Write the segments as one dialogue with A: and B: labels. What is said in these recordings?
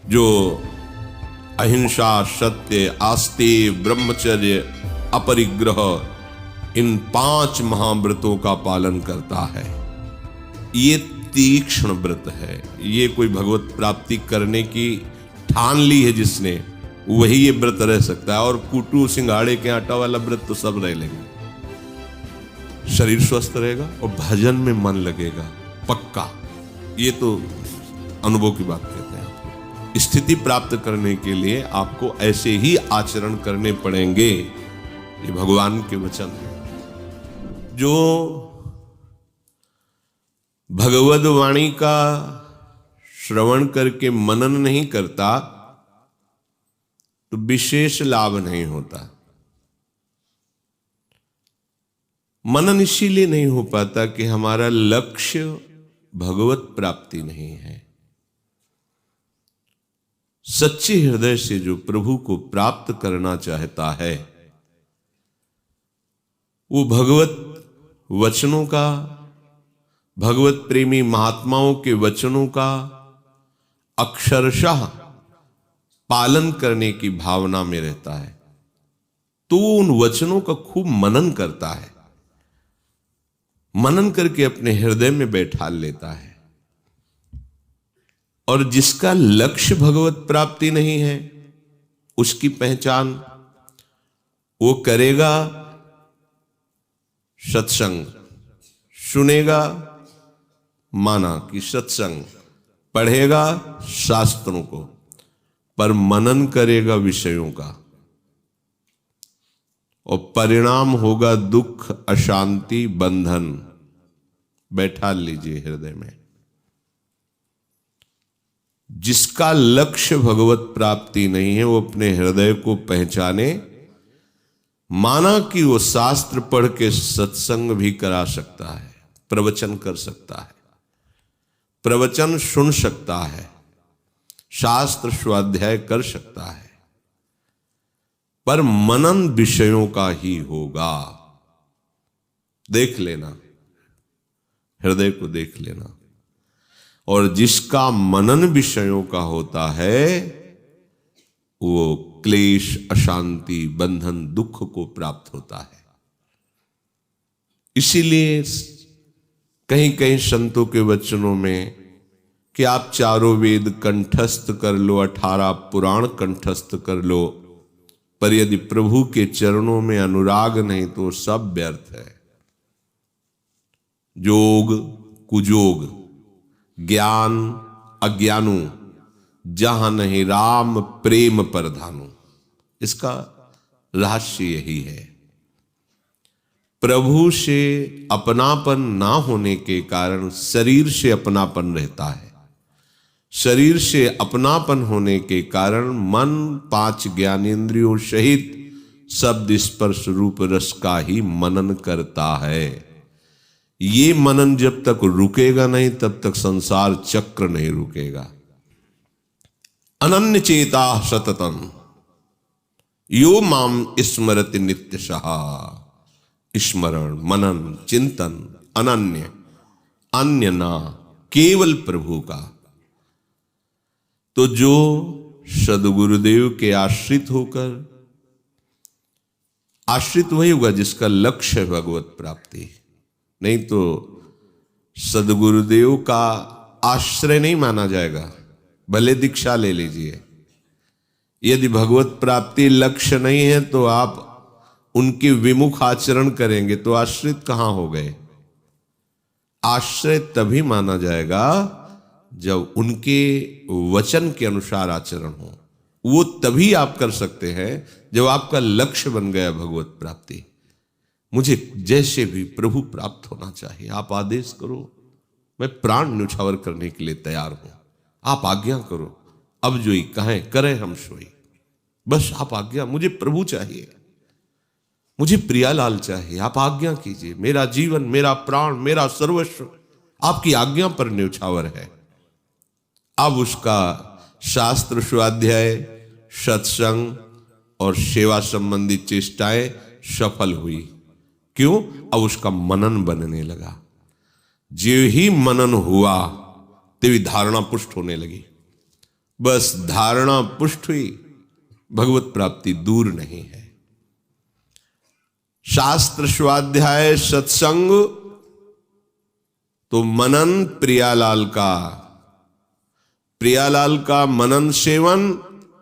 A: जो अहिंसा, सत्य, आस्तेय, ब्रह्मचर्य, अपरिग्रह, इन 5 महाव्रतों का पालन करता है, ये तीक्ष्ण व्रत है। ये कोई भगवत प्राप्ति करने की ठान ली है जिसने, वही ये व्रत रह सकता है। और कुटू सिंघाड़े के आटा वाला व्रत तो सब रह लेंगे। शरीर स्वस्थ रहेगा और भजन में मन लगेगा पक्का। ये तो अनुभव की बात कहते हैं। स्थिति प्राप्त करने के लिए आपको ऐसे ही आचरण करने पड़ेंगे। ये भगवान के वचन है। जो भगवद वाणी का श्रवण करके मनन नहीं करता तो विशेष लाभ नहीं होता। मनन इसीलिए नहीं हो पाता कि हमारा लक्ष्य भगवत प्राप्ति नहीं है। सच्चे हृदय से जो प्रभु को प्राप्त करना चाहता है, वो भगवत वचनों का, भगवत प्रेमी महात्माओं के वचनों का अक्षरशः पालन करने की भावना में रहता है। तो उन वचनों का खूब मनन करता है, मनन करके अपने हृदय में बैठा लेता है। और जिसका लक्ष्य भगवत प्राप्ति नहीं है, उसकी पहचान वो करेगा सत्संग, सुनेगा माना कि सत्संग, पढ़ेगा शास्त्रों को, पर मनन करेगा विषयों का, और परिणाम होगा दुख, अशांति, बंधन। बैठा लीजिए हृदय में। जिसका लक्ष्य भगवत प्राप्ति नहीं है, वो अपने हृदय को पहचाने। माना कि वो शास्त्र पढ़ के सत्संग भी करा सकता है, प्रवचन कर सकता है, प्रवचन सुन सकता है, शास्त्र स्वाध्याय कर सकता है, पर मनन विषयों का ही होगा। देख लेना, हृदय को देख लेना। और जिसका मनन विषयों का होता है, वो क्लेश, अशांति, बंधन, दुख को प्राप्त होता है। इसीलिए कहीं कहीं संतों के वचनों में कि आप 4 वेद कंठस्थ कर लो, 18 पुराण कंठस्थ कर लो, पर यदि प्रभु के चरणों में अनुराग नहीं तो सब व्यर्थ है। जोग कुजोग, ज्ञान अज्ञानु, जहां नहीं राम प्रेम परधानु। इसका रहस्य यही है। प्रभु से अपनापन ना होने के कारण शरीर से अपनापन रहता है। शरीर से अपनापन होने के कारण मन 5 ज्ञानेंद्रियों सहित शब्द, स्पर्श, रूप, रस का ही मनन करता है। ये मनन जब तक रुकेगा नहीं, तब तक संसार चक्र नहीं रुकेगा। अनन्य चेता सततम यो माम स्मरति नित्यशः। स्मरण, मनन, चिंतन अनन्य, अन्य ना, केवल प्रभु का। तो जो सद्गुरुदेव के आश्रित होकर, आश्रित वही होगा जिसका लक्ष्य है भगवत प्राप्ति। नहीं तो सद्गुरुदेव का आश्रय नहीं माना जाएगा, भले दीक्षा ले लीजिए। यदि भगवत प्राप्ति लक्ष्य नहीं है तो आप उनके विमुख आचरण करेंगे तो आश्रित कहां हो गए। आश्रय तभी माना जाएगा जब उनके वचन के अनुसार आचरण हो। वो तभी आप कर सकते हैं जब आपका लक्ष्य बन गया भगवत प्राप्ति। मुझे जैसे भी प्रभु प्राप्त होना चाहिए, आप आदेश करो, मैं प्राण न्यौछावर करने के लिए तैयार हूं। आप आज्ञा करो, अब जो ही कहें करें हम सोई। बस आप आज्ञा, मुझे प्रभु चाहिए, मुझे प्रियालाल चाहिए, आप आज्ञा कीजिए। मेरा जीवन, मेरा प्राण, मेरा सर्वस्व आपकी आज्ञा पर न्यौछावर है। अब उसका शास्त्र स्वाध्याय, सत्संग और सेवा संबंधी चेष्टाएं सफल हुई। क्यों? अब उसका मनन बनने लगा। जो ही मनन हुआ तेरी धारणा पुष्ट होने लगी। बस धारणा पुष्ट हुई, भगवत प्राप्ति दूर नहीं है। शास्त्र स्वाध्याय सत्संग तो मनन प्रियालाल का मनन सेवन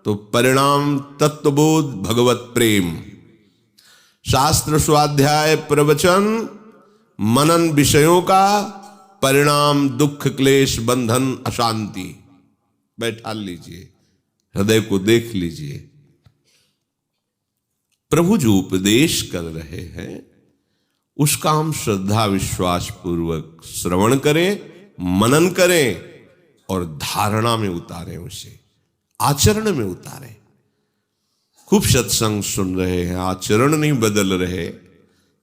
A: तो परिणाम तत्वबोध भगवत प्रेम। शास्त्र स्वाध्याय प्रवचन मनन विषयों का परिणाम दुख क्लेश बंधन अशांति। बैठा लीजिए, हृदय को देख लीजिए। प्रभु जो उपदेश कर रहे हैं उसका हम श्रद्धा विश्वास पूर्वक श्रवण करें, मनन करें और धारणा में उतारें, उसे आचरण में उतारें। खूब सत्संग सुन रहे हैं, आचरण नहीं बदल रहे,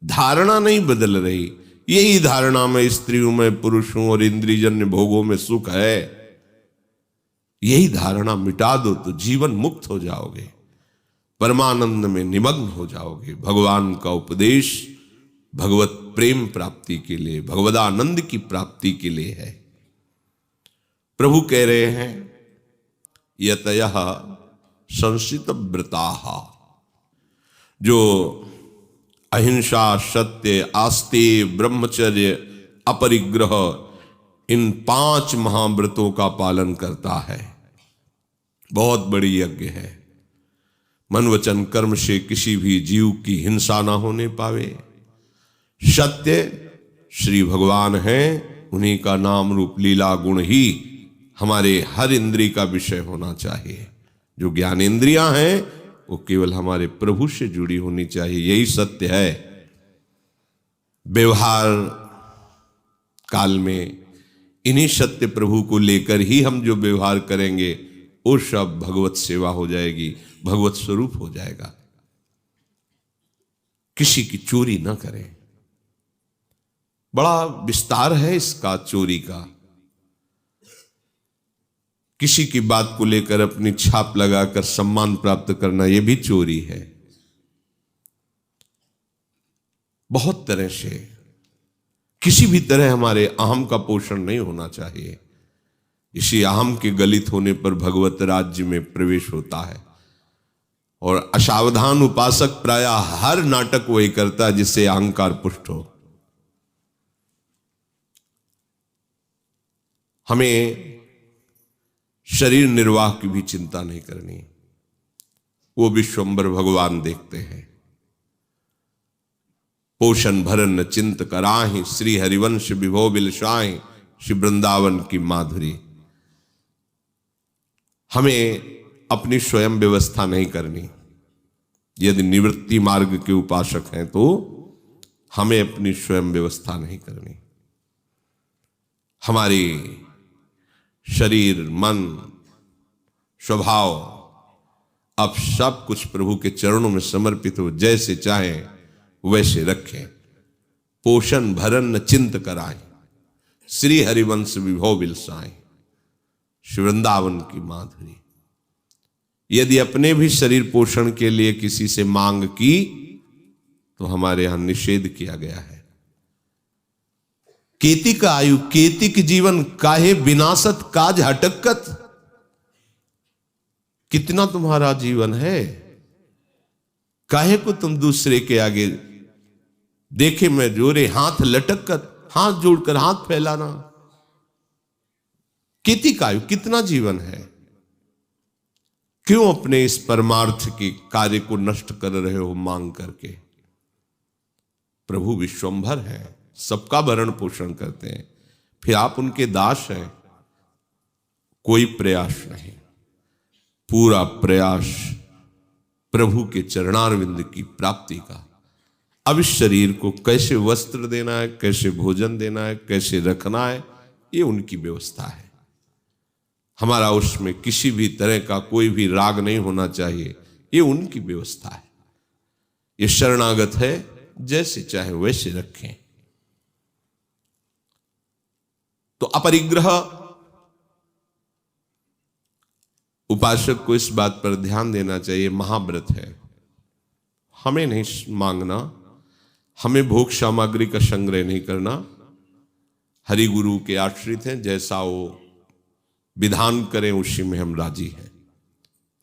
A: धारणा नहीं बदल रही। यही धारणा में स्त्री हूं, मैं पुरुष हूं और इंद्रियजन्य भोगों में सुख है, यही धारणा मिटा दो तो जीवन मुक्त हो जाओगे, परमानंद में निमग्न हो जाओगे। भगवान का उपदेश भगवत प्रेम प्राप्ति के लिए, भगवदानंद की प्राप्ति के लिए है। प्रभु कह रहे हैं यतयः संसित व्रताः, जो अहिंसा सत्य आस्तेय ब्रह्मचर्य अपरिग्रह इन 5 महाव्रतों का पालन करता है, बहुत बड़ी यज्ञ है। मन वचन कर्म से किसी भी जीव की हिंसा ना होने पावे। सत्य श्री भगवान हैं, उन्हीं का नाम रूप लीला गुण ही हमारे हर इंद्रिय का विषय होना चाहिए। जो ज्ञानेंद्रियां हैं वो केवल हमारे प्रभु से जुड़ी होनी चाहिए, यही सत्य है। व्यवहार काल में इन्हीं सत्य प्रभु को लेकर ही हम जो व्यवहार करेंगे वो सब भगवत सेवा हो जाएगी, भगवत स्वरूप हो जाएगा। किसी की चोरी ना करें, बड़ा विस्तार है इसका चोरी का। किसी की बात को लेकर अपनी छाप लगाकर सम्मान प्राप्त करना, यह भी चोरी है। बहुत तरह से, किसी भी तरह हमारे अहम का पोषण नहीं होना चाहिए। इसी अहम के गलित होने पर भगवत राज्य में प्रवेश होता है। और असावधान उपासक प्रायः हर नाटक वही करता है जिससे अहंकार पुष्ट हो। हमें शरीर निर्वाह की भी चिंता नहीं करनी, वो विश्वम्बर भगवान देखते हैं। पोषण भरन चिंत कराहि, श्री हरिवंश विभो बिलसाहि, श्री वृंदावन की माधुरी। हमें अपनी स्वयं व्यवस्था नहीं करनी। यदि निवृत्ति मार्ग के उपासक हैं तो हमें अपनी स्वयं व्यवस्था नहीं करनी। हमारी शरीर मन स्वभाव अब सब कुछ प्रभु के चरणों में समर्पित हो, जैसे चाहें वैसे रखें। पोषण भरन चिंत कराएं, श्री हरिवंश विभो बिलसाएं, श्री वृंदावन की माधुरी। यदि अपने भी शरीर पोषण के लिए किसी से मांग की तो हमारे यहां निषेध किया गया है। केतिक आयु केतिक जीवन काहे विनाशत काज हटकत। कितना तुम्हारा जीवन है, काहे को तुम दूसरे के आगे देखे मैं जोरे हाथ लटकत, हाथ जोड़कर हाथ फैलाना। केतिक आयु, कितना जीवन है, क्यों अपने इस परमार्थ के कार्य को नष्ट कर रहे हो मांग करके। प्रभु विश्वम्भर है, सबका भरण पोषण करते हैं, फिर आप उनके दास हैं। कोई प्रयास नहीं, पूरा प्रयास प्रभु के चरणारविंद की प्राप्ति का। अब इस शरीर को कैसे वस्त्र देना है, कैसे भोजन देना है, कैसे रखना है, ये उनकी व्यवस्था है। हमारा उसमें किसी भी तरह का कोई भी राग नहीं होना चाहिए, ये उनकी व्यवस्था है। ये शरणागत है, जैसे चाहे वैसे रखें। तो अपरिग्रह, उपासक को इस बात पर ध्यान देना चाहिए, महाव्रत है, हमें नहीं मांगना, हमें भोग सामग्री का संग्रह नहीं करना। हरि गुरु के आश्रित हैं, जैसा वो विधान करें उसी में हम राजी हैं।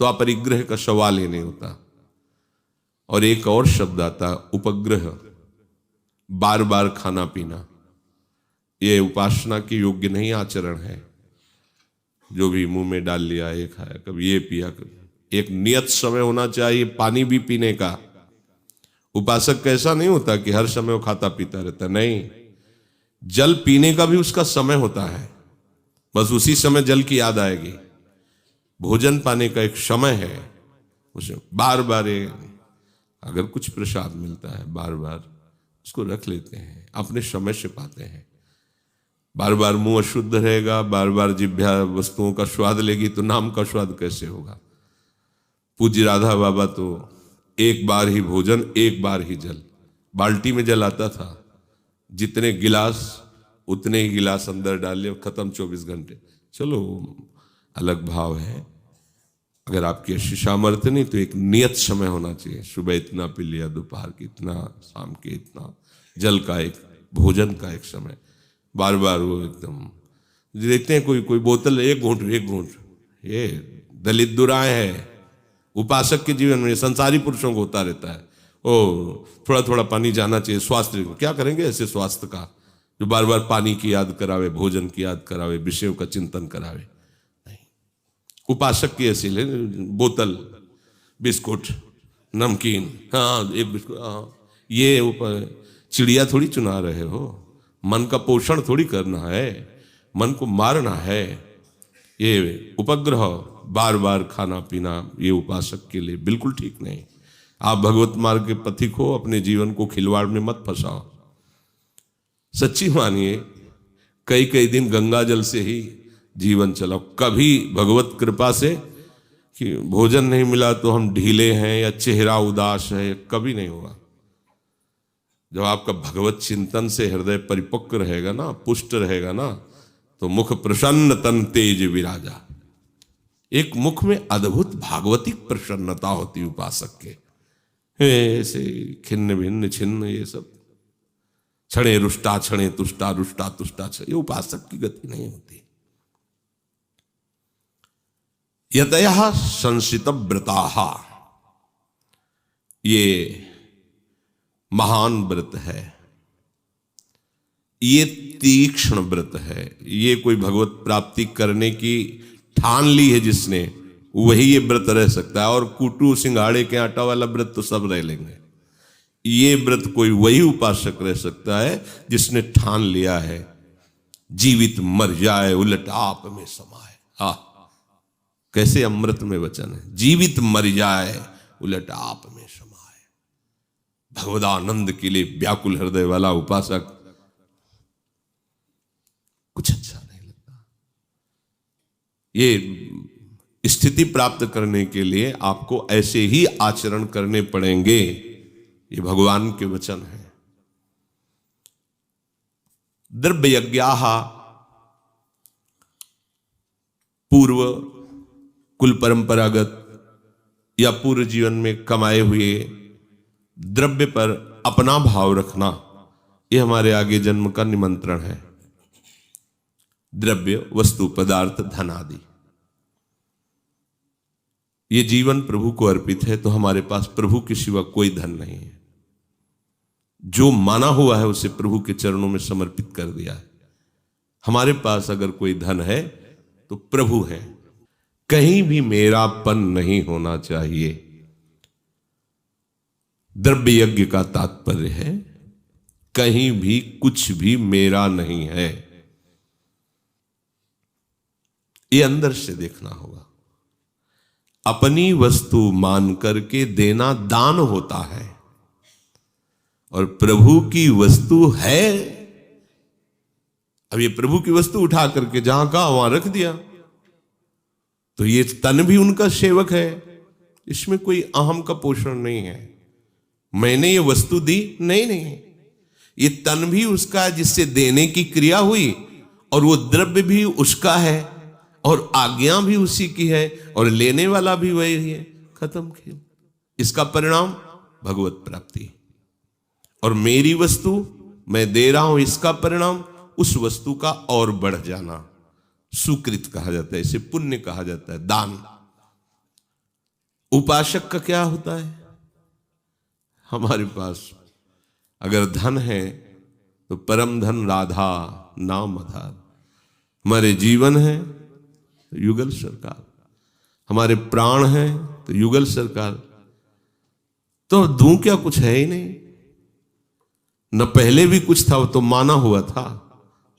A: तो अपरिग्रह का सवाल ही नहीं होता। और एक और शब्द आता उपग्रह, बार बार खाना पीना। ये उपासना के योग्य नहीं आचरण है। जो भी मुंह में डाल लिया, ये खाया, कभी ये पिया, कभी। एक नियत समय होना चाहिए पानी भी पीने का। उपासक का ऐसा नहीं होता कि हर समय वो खाता पीता रहता, नहीं। जल पीने का भी उसका समय होता है, बस उसी समय जल की याद आएगी। भोजन पाने का एक समय है, उसे बार बार अगर कुछ प्रसाद मिलता है बार बार उसको रख लेते हैं, अपने समय से पाते हैं। बार बार मुंह अशुद्ध रहेगा, बार बार जिह्वा वस्तुओं का स्वाद लेगी तो नाम का स्वाद कैसे होगा। पूज्य राधा बाबा तो एक बार ही भोजन, एक बार ही जल। बाल्टी में जल आता था, जितने गिलास उतने ही गिलास अंदर डाल लिया, खत्म 24 घंटे। चलो अलग भाव है। अगर आपकी ऐसी सामर्थ्य नहीं तो एक नियत समय होना चाहिए। सुबह इतना पी लिया, दोपहर की इतना, शाम के इतना। जल का एक, भोजन का एक समय। बार बार वो एकदम देखते हैं कोई बोतल एक घूंट, ये दलित दुराएं है। उपासक के जीवन में संसारी पुरुषों को होता रहता है, ओ थोड़ा थोड़ा पानी जाना चाहिए। स्वास्थ्य क्या करेंगे ऐसे स्वास्थ्य का, जो बार बार पानी की याद करावे, भोजन की याद करावे, विषयों का चिंतन करावे। नहीं, उपासक की ऐसी ले बोतल, बिस्कुट, नमकीन, हाँ एक बिस्कुट, हाँ। ये ऊपर चिड़िया थोड़ी चुना रहे हो, मन का पोषण थोड़ी करना है, मन को मारना है। ये उपग्रह बार बार खाना पीना, ये उपासक के लिए बिल्कुल ठीक नहीं। आप भगवत मार्ग के पथिक हो, अपने जीवन को खिलवाड़ में मत फंसाओ। सच्ची मानिए, कई कई दिन गंगा जल से ही जीवन चलाओ। कभी भगवत कृपा से कि भोजन नहीं मिला तो हम ढीले हैं या चेहरा उदास है, कभी नहीं होगा। जब आपका भगवत चिंतन से हृदय परिपक्व रहेगा ना, पुष्ट रहेगा ना, तो मुख प्रसन्न तन तेज विराजा। एक मुख में अद्भुत भागवतिक प्रसन्नता होती उपासक के। ऐसे खिन्न भिन्न छिन्न, ये सब क्षणे रुष्टा क्षणे तुष्टा, रुष्टा तुष्टा, ये उपासक की गति नहीं होती। यतयः संसित व्रताः, ये महान व्रत है, ये तीक्ष्ण व्रत है। ये कोई भगवत प्राप्ति करने की ठान ली है जिसने, वही ये व्रत रह सकता है। और कुटू सिंघाड़े के आटा वाला व्रत तो सब रह लेंगे। ये व्रत कोई वही उपासक रह सकता है जिसने ठान लिया है, जीवित मर जाए उलट आप में समाए। हा, कैसे अमृत में वचन है, जीवित मर जाए उलट आप में समाए। भगवदानंद के लिए व्याकुल हृदय वाला उपासक कुछ अच्छा नहीं लगता। ये स्थिति प्राप्त करने के लिए आपको ऐसे ही आचरण करने पड़ेंगे। ये भगवान के वचन है। द्रव्य यज्ञाः, पूर्व कुल परंपरागत या पूर्व जीवन में कमाए हुए द्रव्य पर अपना भाव रखना, यह हमारे आगे जन्म का निमंत्रण है। द्रव्य, वस्तु, पदार्थ, धन आदि, ये जीवन प्रभु को अर्पित है, तो हमारे पास प्रभु के सिवा कोई धन नहीं है। जो माना हुआ है उसे प्रभु के चरणों में समर्पित कर दिया है। हमारे पास अगर कोई धन है तो प्रभु है। कहीं भी मेरापन नहीं होना चाहिए। द्रव्य यज्ञ का तात्पर्य है कहीं भी कुछ भी मेरा नहीं है। ये अंदर से देखना होगा। अपनी वस्तु मान करके देना दान होता है, और प्रभु की वस्तु है। अब ये प्रभु की वस्तु उठा करके जहां कहा वहां रख दिया, तो ये तन भी उनका सेवक है। इसमें कोई अहम का पोषण नहीं है। मैंने ये वस्तु दी, नहीं, ये तन भी उसका है जिससे देने की क्रिया हुई, और वो द्रव्य भी उसका है, और आज्ञा भी उसी की है, और लेने वाला भी वही है। खत्म खेल। इसका परिणाम भगवत प्राप्ति। और मेरी वस्तु मैं दे रहा हूं, इसका परिणाम उस वस्तु का और बढ़ जाना, सुकृत कहा जाता है, इसे पुण्य कहा जाता है, दान। उपासक का क्या होता है? हमारे पास अगर धन है तो परम धन राधा नाम आधार, हमारे जीवन है तो युगल सरकार, हमारे प्राण है तो युगल सरकार। तो दूं क्या, कुछ है ही नहीं। न पहले भी कुछ था, वो तो माना हुआ था,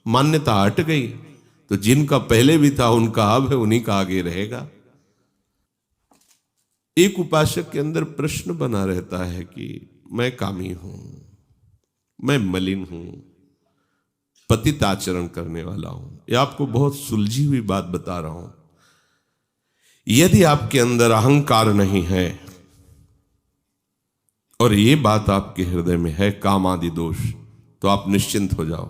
A: मान्यता हट गई। तो जिनका पहले भी था उनका अब है, उन्हीं का आगे रहेगा। एक उपासक के अंदर प्रश्न बना रहता है कि मैं कामी हूं, मैं मलिन हूं, पतित आचरण करने वाला हूं। यह आपको बहुत सुलझी हुई बात बता रहा हूं। यदि आपके अंदर अहंकार नहीं है और ये बात आपके हृदय में है, काम आदि दोष, तो आप निश्चिंत हो जाओ,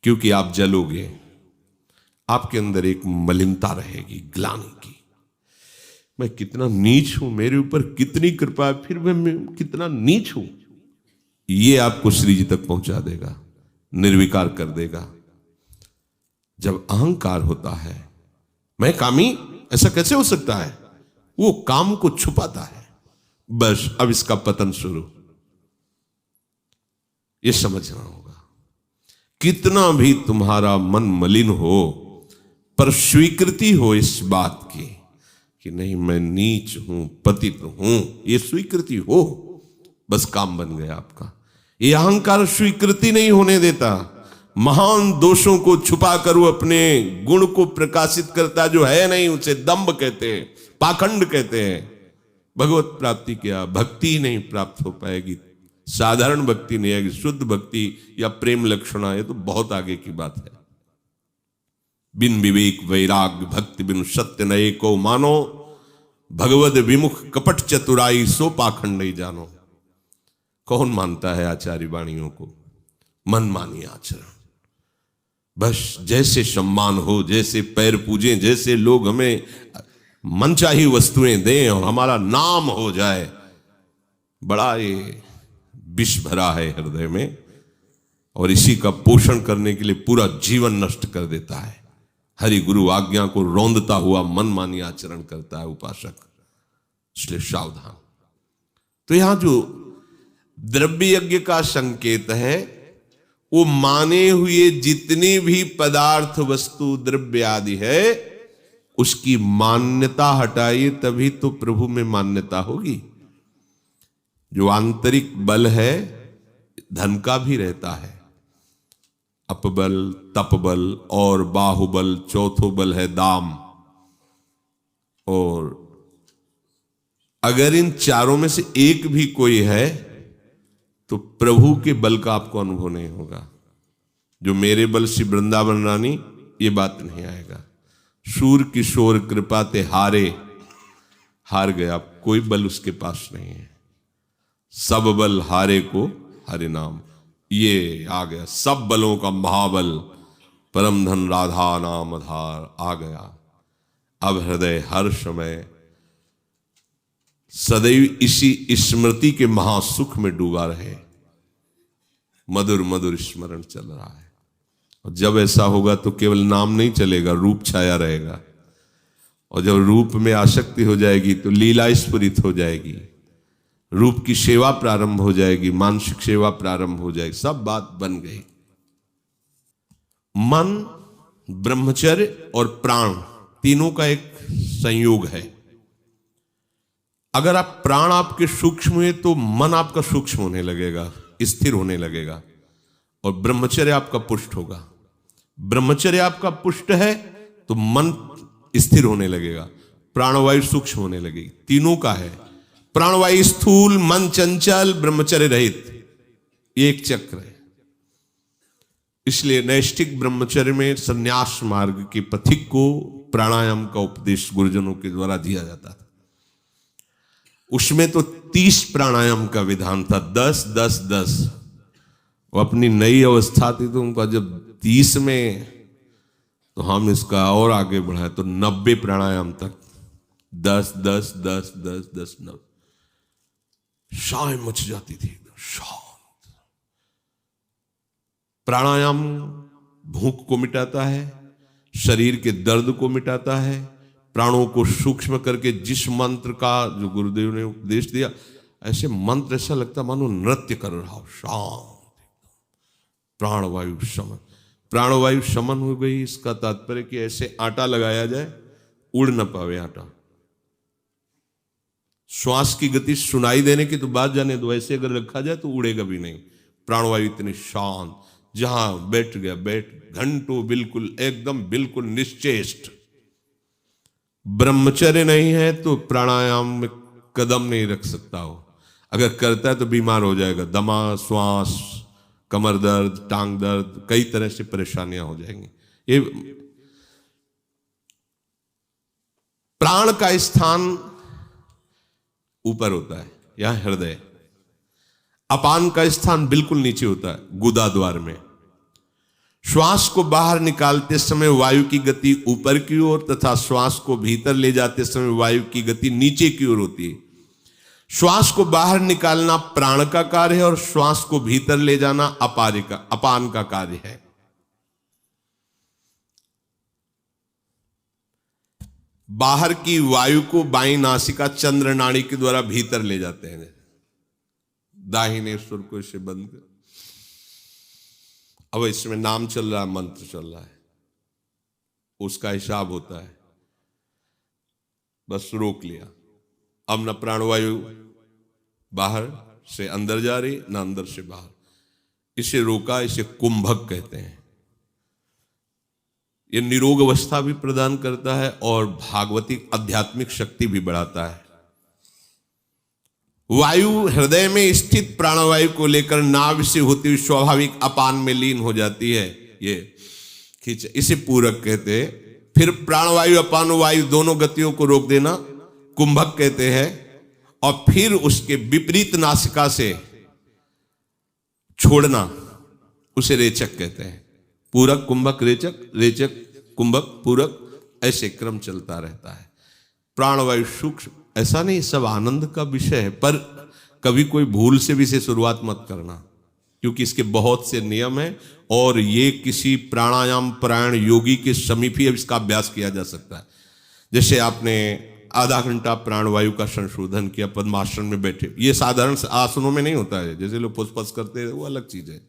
A: क्योंकि आप जलोगे। आपके अंदर एक मलिनता रहेगी, ग्लानि की। मैं कितना नीच हूं, मेरे ऊपर कितनी कृपा है, फिर मैं कितना नीच हूं। ये आपको श्री जी तक पहुंचा देगा, निर्विकार कर देगा। जब अहंकार होता है, मैं कामी, ऐसा कैसे हो सकता है, वो काम को छुपाता है। बस अब इसका पतन शुरू। ये समझना होगा। कितना भी तुम्हारा मन मलिन हो, पर स्वीकृति हो इस बात की कि नहीं मैं नीच हूं, पतित हूं, ये स्वीकृति हो, बस काम बन गया आपका। ये अहंकार स्वीकृति नहीं होने देता। महान दोषों को छुपा कर वो अपने गुण को प्रकाशित करता, जो है नहीं उसे दंभ कहते हैं, पाखंड कहते हैं। भगवत प्राप्ति क्या, भक्ति नहीं प्राप्त हो पाएगी, साधारण भक्ति नहीं आएगी, शुद्ध भक्ति या प्रेम लक्षणा, ये तो बहुत आगे की बात है। बिन विवेक वैराग्य भक्ति बिन सत्य नए को मानो, भगवद विमुख कपट चतुराई सो पाखंड ही जानो। कौन मानता है आचार्य वाणियों को? मनमानी आचरण। बस जैसे सम्मान हो, जैसे पैर पूजें, जैसे लोग हमें मनचाही वस्तुएं दें और हमारा नाम हो जाए, बड़ा ये विष भरा है हृदय में, और इसी का पोषण करने के लिए पूरा जीवन नष्ट कर देता है। हरि गुरु आज्ञा को रौंदता हुआ मनमानी आचरण करता है उपासक, इसलिए सावधान। तो यहां जो द्रव्य यज्ञ का संकेत है, वो माने हुए जितनी भी पदार्थ वस्तु द्रव्य आदि है, उसकी मान्यता हटाइए, तभी तो प्रभु में मान्यता होगी। जो आंतरिक बल है धन का भी रहता है, अपबल, तपबल और बाहुबल, चौथो बल है दाम। और अगर इन चारों में से एक भी कोई है तो प्रभु के बल का आपको अनुभव नहीं होगा। जो मेरे बल श्री वृंदावन रानी, ये बात नहीं आएगा। शूर किशोर कृपा ते हारे, हार गया, कोई बल उसके पास नहीं है। सब बल हारे को हरि नाम, ये आ गया। सब बलों का महाबल परम धन राधा नाम आधार आ गया। अब हृदय हर समय सदैव इसी स्मृति के महासुख में डूबा रहे। मधुर मधुर स्मरण चल रहा है। और जब ऐसा होगा तो केवल नाम नहीं चलेगा, रूप छाया रहेगा। और जब रूप में आसक्ति हो जाएगी तो लीला स्फुरित हो जाएगी, रूप की सेवा प्रारंभ हो जाएगी, मानसिक सेवा प्रारंभ हो जाएगी, सब बात बन गई। मन, ब्रह्मचर्य और प्राण तीनों का एक संयोग है। अगर आप प्राण आपके सूक्ष्म हुए तो मन आपका सूक्ष्म होने लगेगा, स्थिर होने लगेगा, और ब्रह्मचर्य आपका पुष्ट होगा। ब्रह्मचर्य आपका पुष्ट है तो मन स्थिर होने लगेगा, प्राणवायु सूक्ष्म होने लगेगी। तीनों का है, प्राणवायु स्थूल, मन चंचल, ब्रह्मचर्य रहित, ये एक चक्र है। इसलिए नैष्ठिक ब्रह्मचर्य में संन्यास मार्ग के पथिक को प्राणायाम का उपदेश गुरुजनों के द्वारा दिया जाता था। उसमें तो 30 प्राणायाम का विधान था, 10 10 10। वो अपनी नई अवस्था थी तो उनका जब 30 में, तो हम इसका और आगे बढ़ाए तो 90 प्राणायाम तक, 10 10 10 10 10 9। शाय मच जाती थी, शांत। प्राणायाम भूख को मिटाता है, शरीर के दर्द को मिटाता है, प्राणों को सूक्ष्म करके जिस मंत्र का जो गुरुदेव ने उपदेश दिया, ऐसे मंत्र ऐसा लगता मानो नृत्य कर रहा हो, शांत, प्राणवायु शमन। प्राणवायु शमन हो गई, इसका तात्पर्य कि ऐसे आटा लगाया जाए उड़ न पावे आटा। श्वास की गति सुनाई देने की तो बात जाने दो, ऐसे अगर रखा जाए तो उड़ेगा भी नहीं। प्राणवायु इतनी शांत, जहां बैठ गया बैठ, घंटों बिल्कुल एकदम बिल्कुल निश्चेष्ट। ब्रह्मचर्य नहीं है तो प्राणायाम में कदम नहीं रख सकता हो, अगर करता है तो बीमार हो जाएगा। दमा, श्वास, कमर दर्द, टांग दर्द, कई तरह से परेशानियां हो जाएंगी। ये प्राण का स्थान ऊपर होता है, यह हृदय। अपान का स्थान बिल्कुल नीचे होता है, गुदा द्वार में। श्वास को बाहर निकालते समय वायु की गति ऊपर की ओर तथा श्वास को भीतर ले जाते समय वायु की गति नीचे की ओर होती है। श्वास को बाहर निकालना प्राण का कार्य है और श्वास को भीतर ले जाना अपान का कार्य है। बाहर की वायु को बाईं नासिका चंद्र नाड़ी के द्वारा भीतर ले जाते हैं, दाहिने सुर को इसे बंद कर। अब इसमें नाम चल रहा है, मंत्र चल रहा है, उसका हिसाब होता है, बस रोक लिया। अब न प्राणवायु बाहर से अंदर जा रही, न अंदर से बाहर, इसे रोका, इसे कुंभक कहते हैं। ये निरोग अवस्था भी प्रदान करता है और भागवतिक आध्यात्मिक शक्ति भी बढ़ाता है। वायु हृदय में स्थित प्राणवायु को लेकर नाभि से होती हुई स्वाभाविक अपान में लीन हो जाती है, ये खींच, इसे पूरक कहते हैं। फिर प्राणवायु अपान वायु दोनों गतियों को रोक देना कुंभक कहते हैं, और फिर उसके विपरीत नासिका से छोड़ना उसे रेचक कहते हैं। पूरक, कुंभक, रेचक, रेचक, कुंभक, पूरक, ऐसे क्रम चलता रहता है। प्राणवायु सूक्ष्म, ऐसा नहीं सब आनंद का विषय है, पर कभी कोई भूल से भी इसे शुरुआत मत करना, क्योंकि इसके बहुत से नियम हैं और ये किसी प्राणायाम परायण योगी के समीप ही इसका अभ्यास किया जा सकता है। जैसे आपने आधा घंटा प्राणवायु का संशोधन किया, पद्मासन में बैठे, ये साधारण आसनों में नहीं होता है, जैसे लोग पुष्पस करते हैं वो अलग चीज है।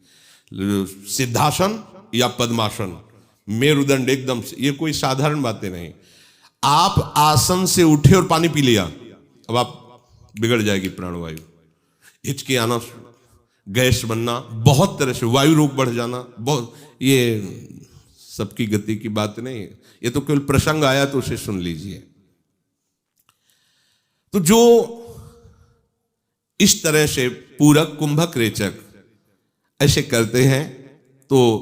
A: सिद्धासन या पद्मासन, मेरुदंड एकदम से, ये कोई साधारण बातें नहीं। आप आसन से उठे और पानी पी लिया, अब आप बिगड़ जाएगी प्राणवायु, हिचकी आना, गैस बनना, बहुत तरह से वायु रोग बढ़ जाना, बहुत, ये सबकी गति की बात नहीं है, ये तो केवल प्रसंग आया तो उसे सुन लीजिए। तो जो इस तरह से पूरक, कुंभक, रेचक ऐसे करते हैं तो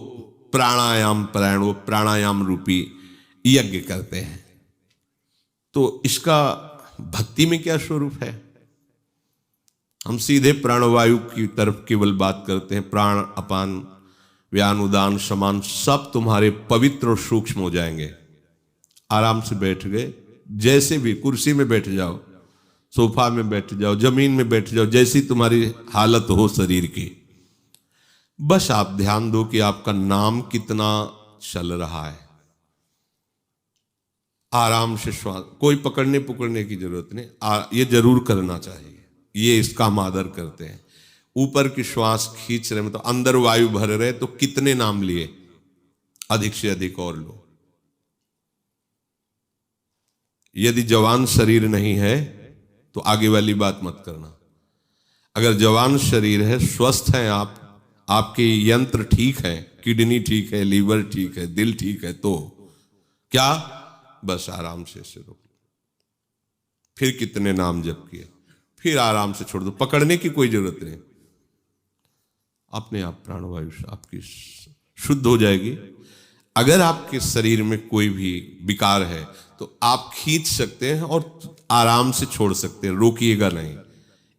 A: प्राणायाम परायण, वो प्राणायाम रूपी यज्ञ करते हैं। तो इसका भक्ति में क्या स्वरूप है? हम सीधे प्राणवायु की तरफ केवल बात करते हैं। प्राण, अपान, व्यान, उदान, समान सब तुम्हारे पवित्र और सूक्ष्म हो जाएंगे। आराम से बैठ गए, जैसे भी कुर्सी में बैठ जाओ, सोफा में बैठ जाओ, जमीन में बैठ जाओ, जैसी तुम्हारी हालत हो शरीर की, बस आप ध्यान दो कि आपका नाम कितना चल रहा है। आराम से श्वास, कोई पकड़ने की जरूरत नहीं, ये जरूर करना चाहिए, ये इसका हम आदर करते हैं। ऊपर की श्वास खींच रहे, मतलब अंदर वायु भर रहे, तो कितने नाम लिए, अधिक से अधिक और लो। यदि जवान शरीर नहीं है तो आगे वाली बात मत करना। अगर जवान शरीर है, स्वस्थ हैं आप, आपके यंत्र ठीक है, किडनी ठीक है, लीवर ठीक है, दिल ठीक है, तो क्या, बस आराम से रोक। फिर कितने नाम जप किए, फिर आराम से छोड़ दो, पकड़ने की कोई जरूरत नहीं, अपने आप प्राणवायु आपकी शुद्ध हो जाएगी। अगर आपके शरीर में कोई भी विकार है तो आप खींच सकते हैं और आराम से छोड़ सकते हैं, रोकिएगा नहीं।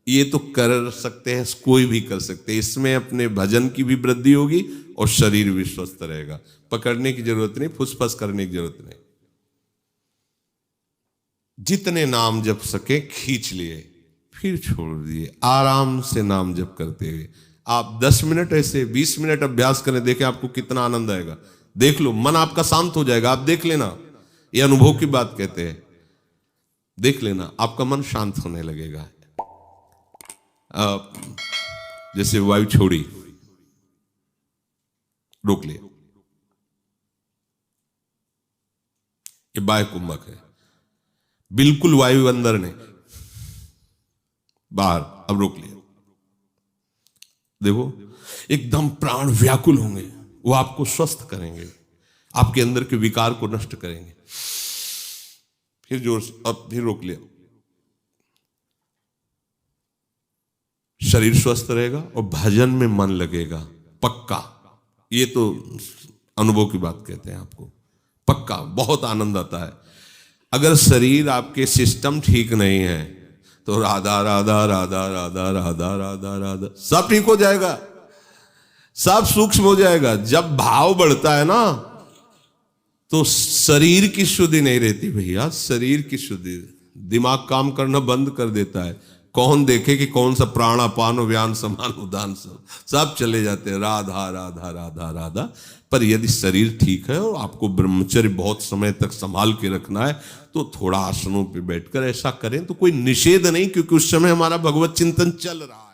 A: ये तो कर सकते हैं, कोई भी कर सकते हैं, इसमें अपने भजन की भी वृद्धि होगी और शरीर भी स्वस्थ रहेगा। पकड़ने की जरूरत नहीं, फुसफस करने की जरूरत नहीं। जितने नाम जप सके खींच लिए, फिर छोड़ दिए, आराम से नाम जप करते हुए आप 10 मिनट ऐसे 20 मिनट अभ्यास करें, देखें आपको कितना आनंद आएगा। देख लो, मन आपका शांत हो जाएगा। आप देख लेना, ये अनुभव की बात कहते हैं। देख लेना, आपका मन शांत होने लगेगा। जैसे वायु छोड़ी, रोक लिया, ये बाह्य कुंभक है, बिल्कुल वायु अंदर नहीं, बाहर। अब रोक लिया, देखो एकदम प्राण व्याकुल होंगे, वो आपको स्वस्थ करेंगे, आपके अंदर के विकार को नष्ट करेंगे। फिर जोर से, अब फिर रोक लिया, शरीर स्वस्थ रहेगा और भजन में मन लगेगा पक्का। ये तो अनुभव की बात कहते हैं आपको, पक्का बहुत आनंद आता है। अगर शरीर आपके सिस्टम ठीक नहीं है तो राधा राधा राधा राधा राधा राधा राधा सब ठीक हो जाएगा, सब सूक्ष्म हो जाएगा। जब भाव बढ़ता है ना तो शरीर की शुद्धि नहीं रहती भैया, शरीर की शुद्धि, दिमाग काम करना बंद कर देता है। कौन देखे कि कौन सा प्राणापान व्यान समान उदान सब चले जाते हैं, राधा राधा राधा राधा। पर यदि शरीर ठीक है और आपको ब्रह्मचर्य बहुत समय तक संभाल के रखना है तो थोड़ा आसनों पे बैठकर ऐसा करें तो कोई निषेध नहीं, क्योंकि उस समय हमारा भगवत चिंतन चल रहा है।